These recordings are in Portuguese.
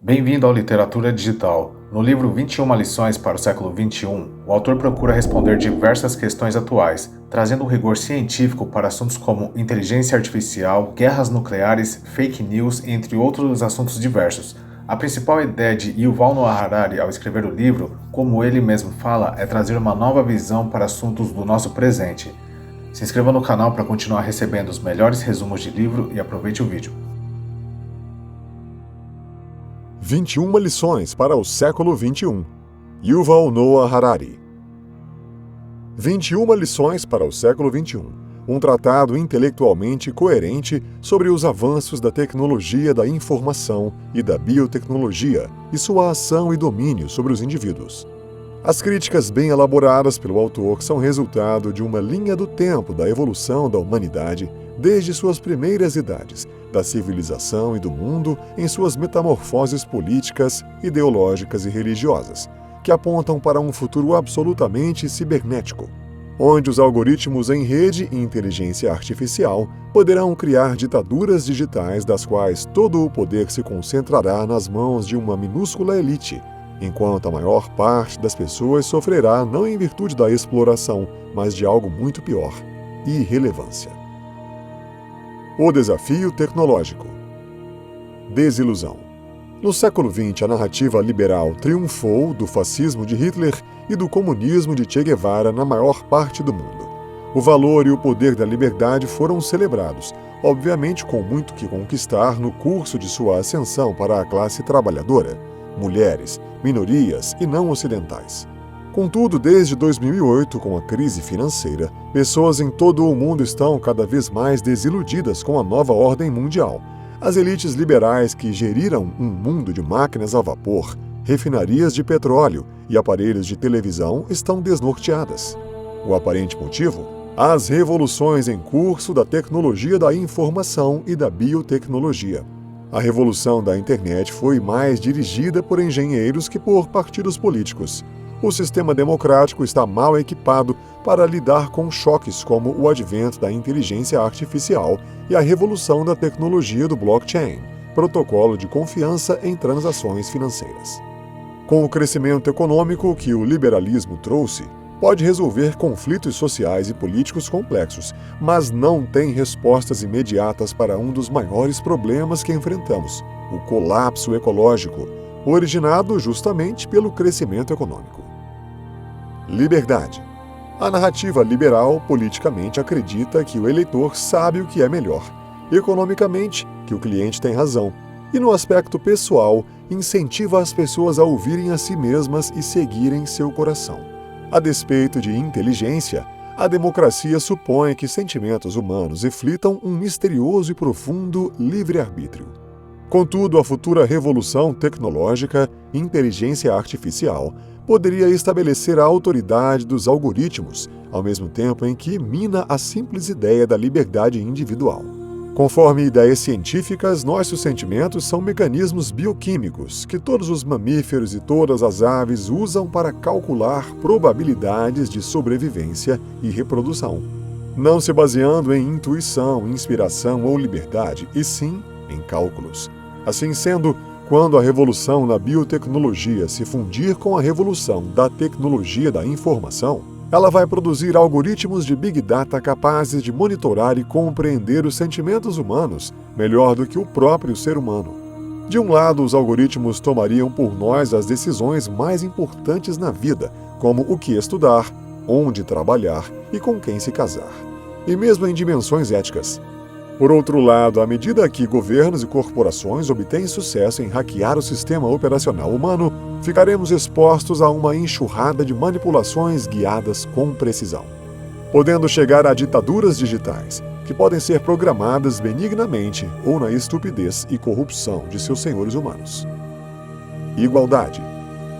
Bem-vindo ao Literatura Digital. No livro 21 lições para o século XXI, o autor procura responder diversas questões atuais, trazendo um rigor científico para assuntos como inteligência artificial, guerras nucleares, fake news, entre outros assuntos diversos. A principal ideia de Yuval Noah Harari ao escrever o livro, como ele mesmo fala, é trazer uma nova visão para assuntos do nosso presente. Se inscreva no canal para continuar recebendo os melhores resumos de livro e aproveite o vídeo. 21 lições para o século XXI. Yuval Noah Harari. 21 lições para o século XXI. Um tratado intelectualmente coerente sobre os avanços da tecnologia da informação e da biotecnologia e sua ação e domínio sobre os indivíduos. As críticas bem elaboradas pelo autor são resultado de uma linha do tempo da evolução da humanidade desde suas primeiras idades, da civilização e do mundo em suas metamorfoses políticas, ideológicas e religiosas, que apontam para um futuro absolutamente cibernético, onde os algoritmos em rede e inteligência artificial poderão criar ditaduras digitais das quais todo o poder se concentrará nas mãos de uma minúscula elite, enquanto a maior parte das pessoas sofrerá não em virtude da exploração, mas de algo muito pior: irrelevância. O desafio tecnológico. Desilusão. No século XX, a narrativa liberal triunfou do fascismo de Hitler e do comunismo de Che Guevara na maior parte do mundo. O valor e o poder da liberdade foram celebrados, obviamente com muito que conquistar no curso de sua ascensão para a classe trabalhadora, mulheres, minorias e não ocidentais. Contudo, desde 2008, com a crise financeira, pessoas em todo o mundo estão cada vez mais desiludidas com a nova ordem mundial. As elites liberais que geriram um mundo de máquinas a vapor, refinarias de petróleo e aparelhos de televisão estão desnorteadas. O aparente motivo? As revoluções em curso da tecnologia da informação e da biotecnologia. A revolução da internet foi mais dirigida por engenheiros que por partidos políticos. O sistema democrático está mal equipado para lidar com choques como o advento da inteligência artificial e a revolução da tecnologia do blockchain, protocolo de confiança em transações financeiras. Com o crescimento econômico que o liberalismo trouxe, pode resolver conflitos sociais e políticos complexos, mas não tem respostas imediatas para um dos maiores problemas que enfrentamos: o colapso ecológico, originado justamente pelo crescimento econômico. Liberdade. A narrativa liberal politicamente acredita que o eleitor sabe o que é melhor, economicamente, que o cliente tem razão, e no aspecto pessoal, incentiva as pessoas a ouvirem a si mesmas e seguirem seu coração. A despeito de inteligência, a democracia supõe que sentimentos humanos reflitam um misterioso e profundo livre-arbítrio. Contudo, a futura revolução tecnológica, inteligência artificial, poderia estabelecer a autoridade dos algoritmos, ao mesmo tempo em que mina a simples ideia da liberdade individual. Conforme ideias científicas, nossos sentimentos são mecanismos bioquímicos que todos os mamíferos e todas as aves usam para calcular probabilidades de sobrevivência e reprodução, não se baseando em intuição, inspiração ou liberdade, e sim em cálculos. Assim sendo, quando a revolução na biotecnologia se fundir com a revolução da tecnologia da informação, ela vai produzir algoritmos de Big Data capazes de monitorar e compreender os sentimentos humanos melhor do que o próprio ser humano. De um lado, os algoritmos tomariam por nós as decisões mais importantes na vida, como o que estudar, onde trabalhar e com quem se casar, e mesmo em dimensões éticas. Por outro lado, à medida que governos e corporações obtêm sucesso em hackear o sistema operacional humano, ficaremos expostos a uma enxurrada de manipulações guiadas com precisão, podendo chegar a ditaduras digitais, que podem ser programadas benignamente ou na estupidez e corrupção de seus senhores humanos. Igualdade.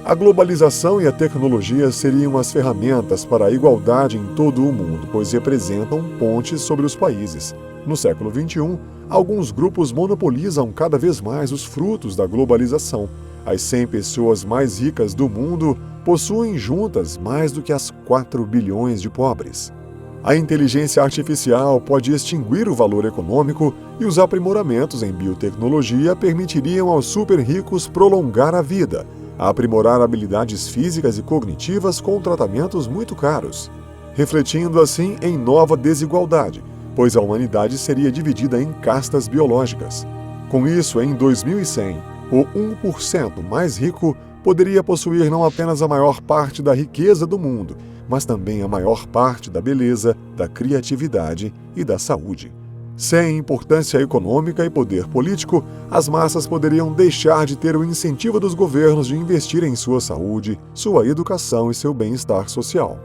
A globalização e a tecnologia seriam as ferramentas para a igualdade em todo o mundo, pois representam pontes sobre os países. No século XXI, alguns grupos monopolizam cada vez mais os frutos da globalização. As 100 pessoas mais ricas do mundo possuem juntas mais do que as 4 bilhões de pobres. A inteligência artificial pode extinguir o valor econômico e os aprimoramentos em biotecnologia permitiriam aos super ricos prolongar a vida, aprimorar habilidades físicas e cognitivas com tratamentos muito caros, refletindo assim em nova desigualdade, pois a humanidade seria dividida em castas biológicas. Com isso, em 2100, o 1% mais rico poderia possuir não apenas a maior parte da riqueza do mundo, mas também a maior parte da beleza, da criatividade e da saúde. Sem importância econômica e poder político, as massas poderiam deixar de ter o incentivo dos governos de investir em sua saúde, sua educação e seu bem-estar social.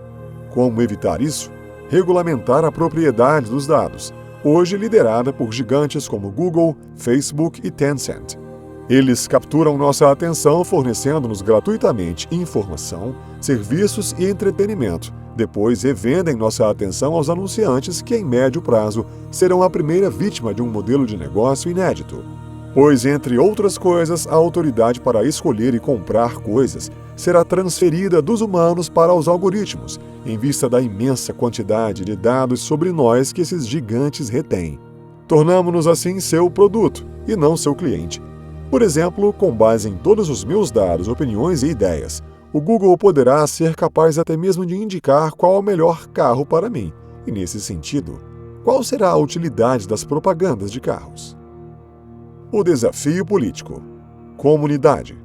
Como evitar isso? Regulamentar a propriedade dos dados, hoje liderada por gigantes como Google, Facebook e Tencent. Eles capturam nossa atenção fornecendo-nos gratuitamente informação, serviços e entretenimento. Depois revendem nossa atenção aos anunciantes que, em médio prazo, serão a primeira vítima de um modelo de negócio inédito. Pois, entre outras coisas, a autoridade para escolher e comprar coisas será transferida dos humanos para os algoritmos, em vista da imensa quantidade de dados sobre nós que esses gigantes retêm. Tornamo-nos assim seu produto, e não seu cliente. Por exemplo, com base em todos os meus dados, opiniões e ideias, o Google poderá ser capaz até mesmo de indicar qual é o melhor carro para mim. E nesse sentido, qual será a utilidade das propagandas de carros? O desafio político. Comunidade.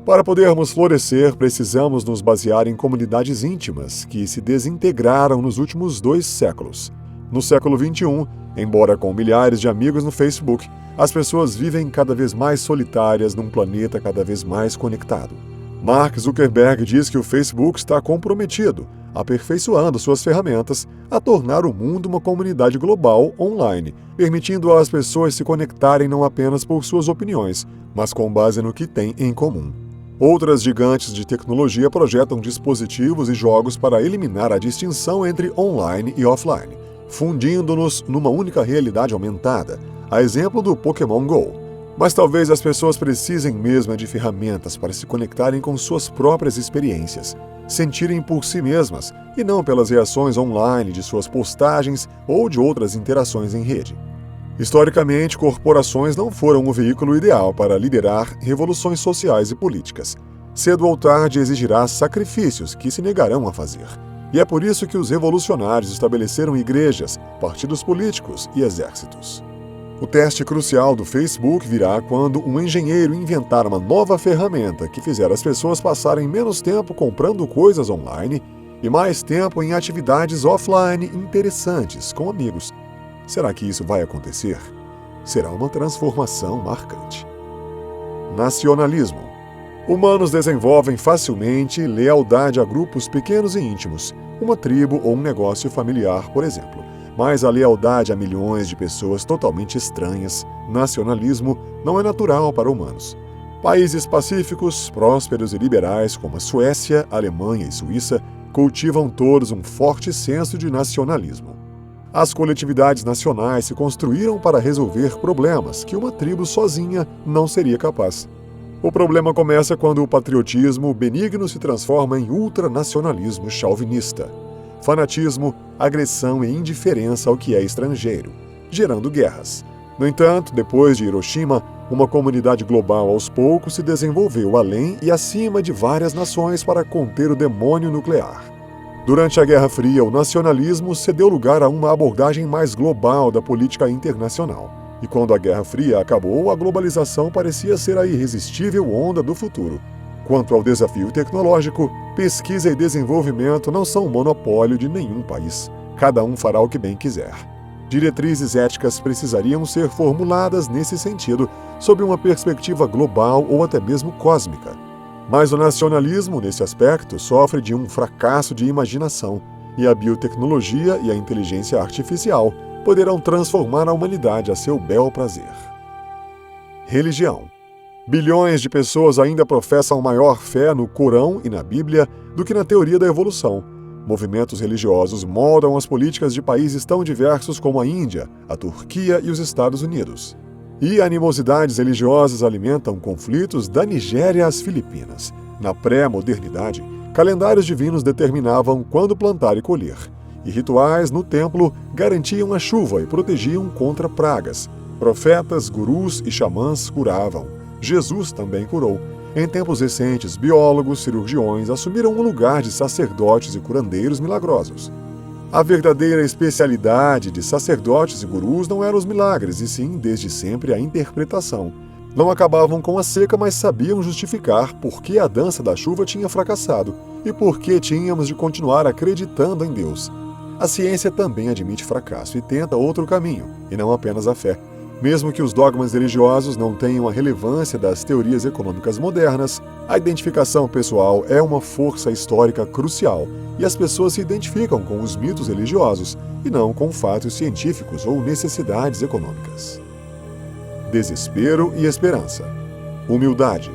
Para podermos florescer, precisamos nos basear em comunidades íntimas que se desintegraram nos últimos 2 séculos. No século XXI, embora com milhares de amigos no Facebook, as pessoas vivem cada vez mais solitárias num planeta cada vez mais conectado. Mark Zuckerberg diz que o Facebook está comprometido, aperfeiçoando suas ferramentas, a tornar o mundo uma comunidade global online, permitindo às pessoas se conectarem não apenas por suas opiniões, mas com base no que têm em comum. Outras gigantes de tecnologia projetam dispositivos e jogos para eliminar a distinção entre online e offline, fundindo-nos numa única realidade aumentada, a exemplo do Pokémon Go. Mas talvez as pessoas precisem mesmo de ferramentas para se conectarem com suas próprias experiências, sentirem por si mesmas e não pelas reações online de suas postagens ou de outras interações em rede. Historicamente, corporações não foram o veículo ideal para liderar revoluções sociais e políticas. Cedo ou tarde exigirá sacrifícios que se negarão a fazer. E é por isso que os revolucionários estabeleceram igrejas, partidos políticos e exércitos. O teste crucial do Facebook virá quando um engenheiro inventar uma nova ferramenta que fizer as pessoas passarem menos tempo comprando coisas online e mais tempo em atividades offline interessantes com amigos. Será que isso vai acontecer? Será uma transformação marcante. Nacionalismo. Humanos desenvolvem facilmente lealdade a grupos pequenos e íntimos, uma tribo ou um negócio familiar, por exemplo. Mas a lealdade a milhões de pessoas totalmente estranhas, nacionalismo, não é natural para humanos. Países pacíficos, prósperos e liberais como a Suécia, Alemanha e Suíça cultivam todos um forte senso de nacionalismo. As coletividades nacionais se construíram para resolver problemas que uma tribo sozinha não seria capaz. O problema começa quando o patriotismo benigno se transforma em ultranacionalismo chauvinista. Fanatismo, agressão e indiferença ao que é estrangeiro, gerando guerras. No entanto, depois de Hiroshima, uma comunidade global aos poucos se desenvolveu além e acima de várias nações para conter o demônio nuclear. Durante a Guerra Fria, o nacionalismo cedeu lugar a uma abordagem mais global da política internacional. E quando a Guerra Fria acabou, a globalização parecia ser a irresistível onda do futuro. Quanto ao desafio tecnológico, pesquisa e desenvolvimento não são monopólio de nenhum país. Cada um fará o que bem quiser. Diretrizes éticas precisariam ser formuladas nesse sentido, sob uma perspectiva global ou até mesmo cósmica. Mas o nacionalismo, nesse aspecto, sofre de um fracasso de imaginação, e a biotecnologia e a inteligência artificial poderão transformar a humanidade a seu bel prazer. Religião. Bilhões de pessoas ainda professam maior fé no Corão e na Bíblia do que na teoria da evolução. Movimentos religiosos moldam as políticas de países tão diversos como a Índia, a Turquia e os Estados Unidos. E animosidades religiosas alimentam conflitos da Nigéria às Filipinas. Na pré-modernidade, calendários divinos determinavam quando plantar e colher. e rituais no templo garantiam a chuva e protegiam contra pragas. Profetas, gurus e xamãs curavam. Jesus também curou. Em tempos recentes, biólogos, cirurgiões assumiram o lugar de sacerdotes e curandeiros milagrosos. A verdadeira especialidade de sacerdotes e gurus não eram os milagres, e sim, desde sempre, a interpretação. Não acabavam com a seca, mas sabiam justificar por que a dança da chuva tinha fracassado e por que tínhamos de continuar acreditando em Deus. A ciência também admite fracasso e tenta outro caminho, e não apenas a fé. Mesmo que os dogmas religiosos não tenham a relevância das teorias econômicas modernas, a identificação pessoal é uma força histórica crucial e as pessoas se identificam com os mitos religiosos e não com fatos científicos ou necessidades econômicas. Desespero e esperança. Humildade.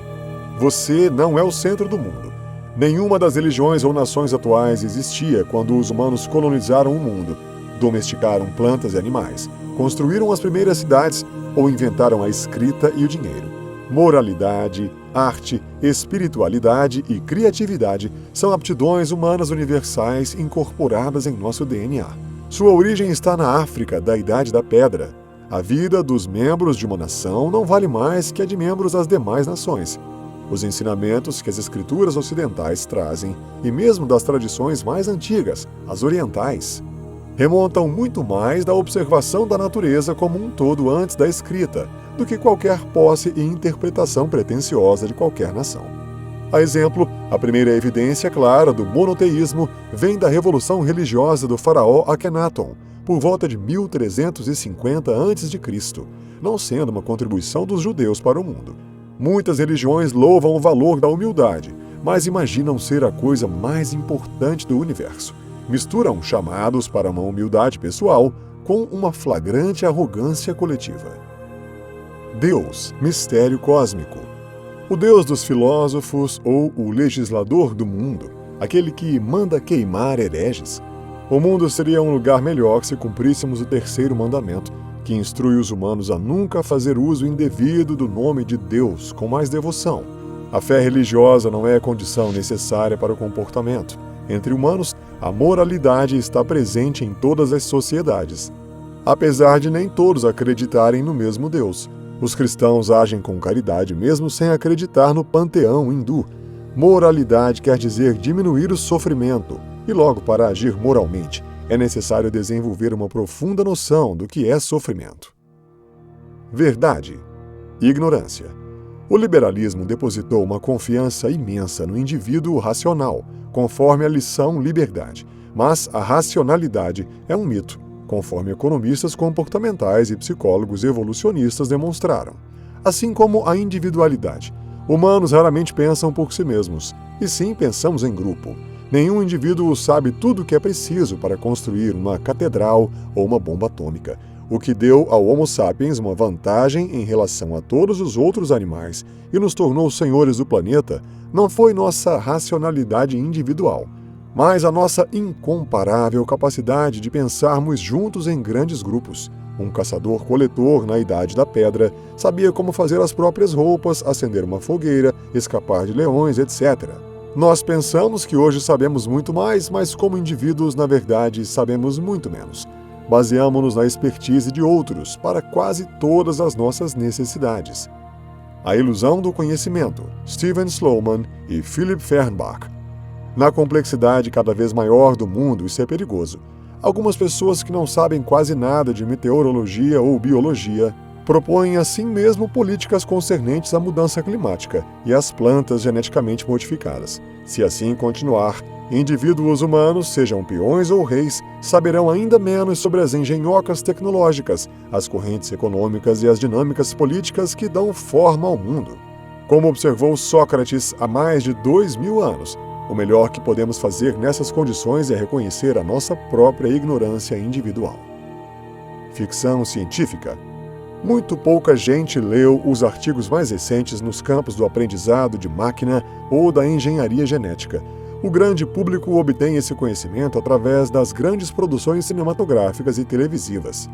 Você não é o centro do mundo. Nenhuma das religiões ou nações atuais existia quando os humanos colonizaram o mundo, domesticaram plantas e animais, construíram as primeiras cidades ou inventaram a escrita e o dinheiro. Moralidade, arte, espiritualidade e criatividade são aptidões humanas universais incorporadas em nosso DNA. Sua origem está na África da Idade da Pedra. A vida dos membros de uma nação não vale mais que a de membros das demais nações. Os ensinamentos que as escrituras ocidentais trazem, e mesmo das tradições mais antigas, as orientais, remontam muito mais da observação da natureza como um todo antes da escrita, do que qualquer posse e interpretação pretensiosa de qualquer nação. A exemplo, a primeira evidência clara do monoteísmo vem da revolução religiosa do faraó Akenaton, por volta de 1350 a.C., não sendo uma contribuição dos judeus para o mundo. Muitas religiões louvam o valor da humildade, mas imaginam ser a coisa mais importante do universo. Misturam chamados para uma humildade pessoal com uma flagrante arrogância coletiva. Deus, mistério cósmico. O Deus dos filósofos ou o legislador do mundo, aquele que manda queimar hereges. O mundo seria um lugar melhor se cumpríssemos o terceiro mandamento, que instrui os humanos a nunca fazer uso indevido do nome de Deus com mais devoção. A fé religiosa não é a condição necessária para o comportamento. Entre humanos, a moralidade está presente em todas as sociedades. Apesar de nem todos acreditarem no mesmo Deus, os cristãos agem com caridade mesmo sem acreditar no panteão hindu. Moralidade quer dizer diminuir o sofrimento, e logo para agir moralmente, é necessário desenvolver uma profunda noção do que é sofrimento. Verdade. Ignorância. O liberalismo depositou uma confiança imensa no indivíduo racional, conforme a lição liberdade, mas a racionalidade é um mito, conforme economistas comportamentais e psicólogos evolucionistas demonstraram. Assim como a individualidade. Humanos raramente pensam por si mesmos, e sim pensamos em grupo. Nenhum indivíduo sabe tudo o que é preciso para construir uma catedral ou uma bomba atômica, o que deu ao Homo sapiens uma vantagem em relação a todos os outros animais e nos tornou senhores do planeta não foi nossa racionalidade individual, mas a nossa incomparável capacidade de pensarmos juntos em grandes grupos. Um caçador-coletor na Idade da Pedra sabia como fazer as próprias roupas, acender uma fogueira, escapar de leões, etc. Nós pensamos que hoje sabemos muito mais, mas como indivíduos, na verdade, sabemos muito menos. Baseamo-nos na expertise de outros para quase todas as nossas necessidades. A ilusão do conhecimento, Steven Sloman e Philip Fernbach. Na complexidade cada vez maior do mundo, isso é perigoso. Algumas pessoas que não sabem quase nada de meteorologia ou biologia propõem assim mesmo políticas concernentes à mudança climática e às plantas geneticamente modificadas. Se assim continuar, indivíduos humanos, sejam peões ou reis, saberão ainda menos sobre as engenhocas tecnológicas, as correntes econômicas e as dinâmicas políticas que dão forma ao mundo. Como observou Sócrates há mais de 2000 anos, o melhor que podemos fazer nessas condições é reconhecer a nossa própria ignorância individual. Ficção científica. Muito pouca gente leu os artigos mais recentes nos campos do aprendizado de máquina ou da engenharia genética. O grande público obtém esse conhecimento através das grandes produções cinematográficas e televisivas.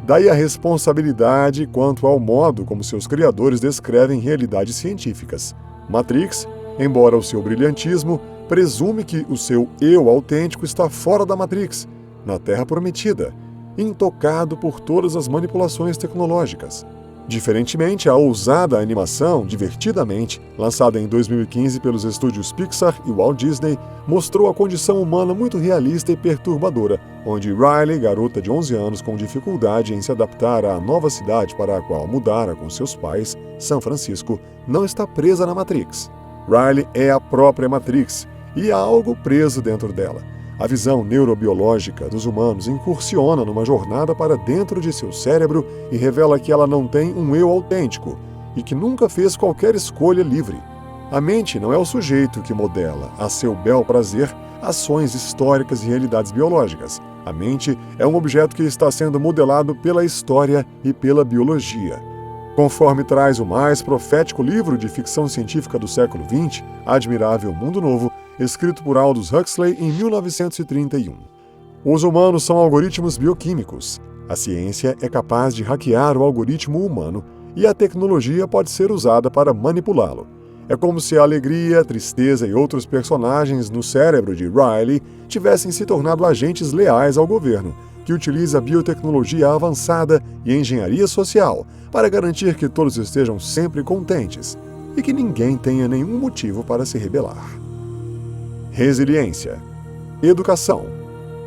Daí a responsabilidade quanto ao modo como seus criadores descrevem realidades científicas. Matrix, embora o seu brilhantismo, presume que o seu eu autêntico está fora da Matrix. na Terra Prometida, intocado por todas as manipulações tecnológicas. Diferentemente, a ousada animação Divertidamente, lançada em 2015 pelos estúdios Pixar e Walt Disney, mostrou a condição humana muito realista e perturbadora, onde Riley, garota de 11 anos com dificuldade em se adaptar à nova cidade para a qual mudara com seus pais, São Francisco, não está presa na Matrix. Riley é a própria Matrix, e há algo preso dentro dela. A visão neurobiológica dos humanos incursiona numa jornada para dentro de seu cérebro e revela que ela não tem um eu autêntico e que nunca fez qualquer escolha livre. A mente não é o sujeito que modela, a seu bel prazer, ações históricas e realidades biológicas. A mente é um objeto que está sendo modelado pela história e pela biologia. Conforme traz o mais profético livro de ficção científica do século XX, Admirável Mundo Novo, escrito por Aldous Huxley em 1931. Os humanos são algoritmos bioquímicos. A ciência é capaz de hackear o algoritmo humano e a tecnologia pode ser usada para manipulá-lo. É como se a alegria, tristeza e outros personagens no cérebro de Riley tivessem se tornado agentes leais ao governo, que utiliza biotecnologia avançada e engenharia social para garantir que todos estejam sempre contentes e que ninguém tenha nenhum motivo para se rebelar. Resiliência. Educação.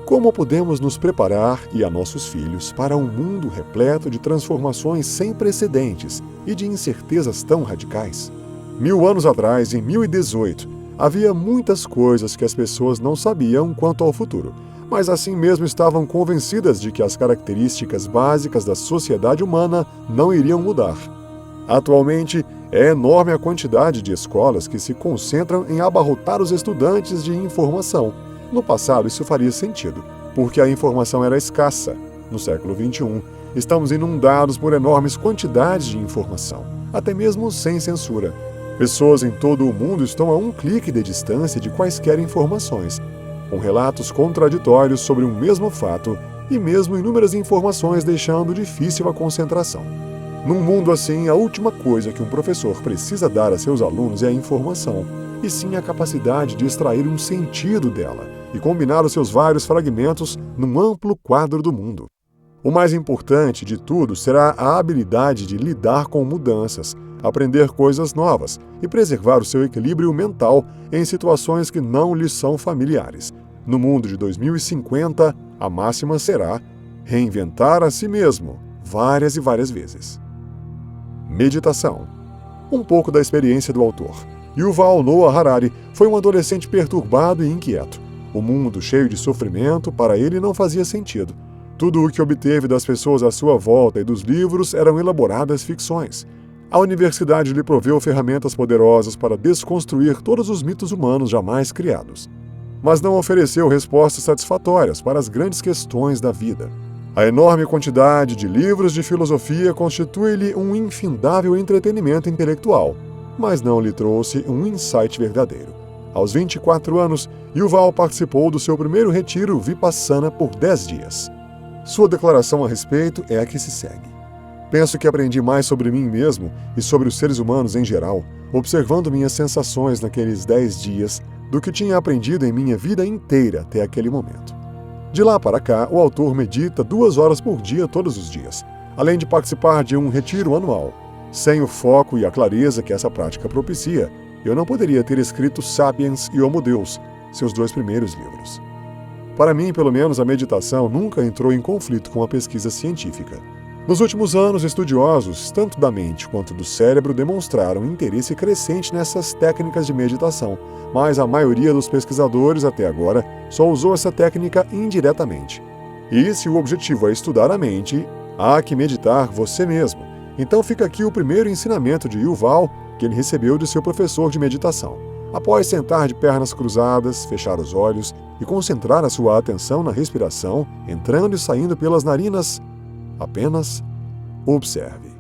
Como podemos nos preparar e a nossos filhos para um mundo repleto de transformações sem precedentes e de incertezas tão radicais? 1000 anos atrás, em 1018, havia muitas coisas que as pessoas não sabiam quanto ao futuro, mas assim mesmo estavam convencidas de que as características básicas da sociedade humana não iriam mudar. Atualmente, é enorme a quantidade de escolas que se concentram em abarrotar os estudantes de informação. No passado, isso faria sentido, porque a informação era escassa. No século XXI, estamos inundados por enormes quantidades de informação, até mesmo sem censura. Pessoas em todo o mundo estão a um clique de distância de quaisquer informações, com relatos contraditórios sobre um mesmo fato e mesmo inúmeras informações deixando difícil a concentração. Num mundo assim, a última coisa que um professor precisa dar a seus alunos é a informação, e sim a capacidade de extrair um sentido dela e combinar os seus vários fragmentos num amplo quadro do mundo. O mais importante de tudo será a habilidade de lidar com mudanças, aprender coisas novas e preservar o seu equilíbrio mental em situações que não lhe são familiares. No mundo de 2050, a máxima será reinventar a si mesmo, várias e várias vezes. Meditação. Um pouco da experiência do autor. Yuval Noah Harari foi um adolescente perturbado e inquieto. O mundo cheio de sofrimento para ele não fazia sentido. Tudo o que obteve das pessoas à sua volta e dos livros eram elaboradas ficções. A universidade lhe proveu ferramentas poderosas para desconstruir todos os mitos humanos jamais criados, mas não ofereceu respostas satisfatórias para as grandes questões da vida. A enorme quantidade de livros de filosofia constitui-lhe um infindável entretenimento intelectual, mas não lhe trouxe um insight verdadeiro. Aos 24 anos, Yuval participou do seu primeiro retiro Vipassana por 10 dias. Sua declaração a respeito é a que se segue. Penso que aprendi mais sobre mim mesmo e sobre os seres humanos em geral, observando minhas sensações naqueles 10 dias, do que tinha aprendido em minha vida inteira até aquele momento. De lá para cá, o autor medita 2 horas por dia todos os dias, além de participar de um retiro anual. Sem o foco e a clareza que essa prática propicia, eu não poderia ter escrito Sapiens e Homo Deus, seus 2 primeiros livros. Para mim, pelo menos, a meditação nunca entrou em conflito com a pesquisa científica. Nos últimos anos, estudiosos, tanto da mente quanto do cérebro, demonstraram interesse crescente nessas técnicas de meditação, mas a maioria dos pesquisadores, até agora, só usou essa técnica indiretamente. E se o objetivo é estudar a mente, há que meditar você mesmo. Então fica aqui o primeiro ensinamento de Yuval, que ele recebeu de seu professor de meditação. Após sentar de pernas cruzadas, fechar os olhos e concentrar a sua atenção na respiração, entrando e saindo pelas narinas, apenas observe.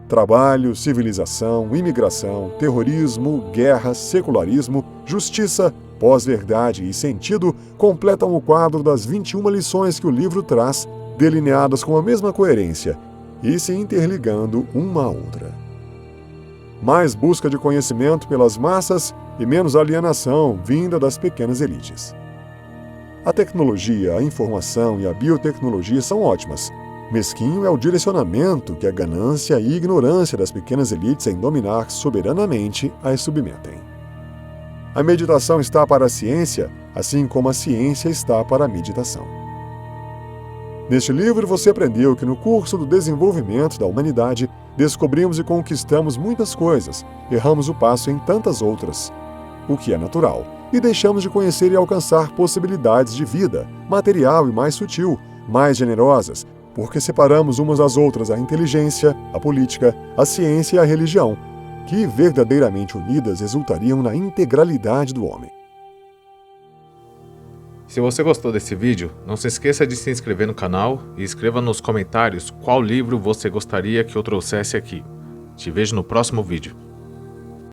Trabalho, civilização, imigração, terrorismo, guerra, secularismo, justiça, pós-verdade e sentido completam o quadro das 21 lições que o livro traz, delineadas com a mesma coerência e se interligando uma à outra. Mais busca de conhecimento pelas massas e menos alienação vinda das pequenas elites. A tecnologia, a informação e a biotecnologia são ótimas. Mesquinho é o direcionamento que a ganância e a ignorância das pequenas elites em dominar soberanamente as submetem. A meditação está para a ciência, assim como a ciência está para a meditação. Neste livro você aprendeu que no curso do desenvolvimento da humanidade descobrimos e conquistamos muitas coisas, erramos o passo em tantas outras, o que é natural, e deixamos de conhecer e alcançar possibilidades de vida, material e mais sutil, mais generosas, porque separamos umas das outras a inteligência, a política, a ciência e a religião, que verdadeiramente unidas resultariam na integralidade do homem. Se você gostou desse vídeo, não se esqueça de se inscrever no canal e escreva nos comentários qual livro você gostaria que eu trouxesse aqui. Te vejo no próximo vídeo.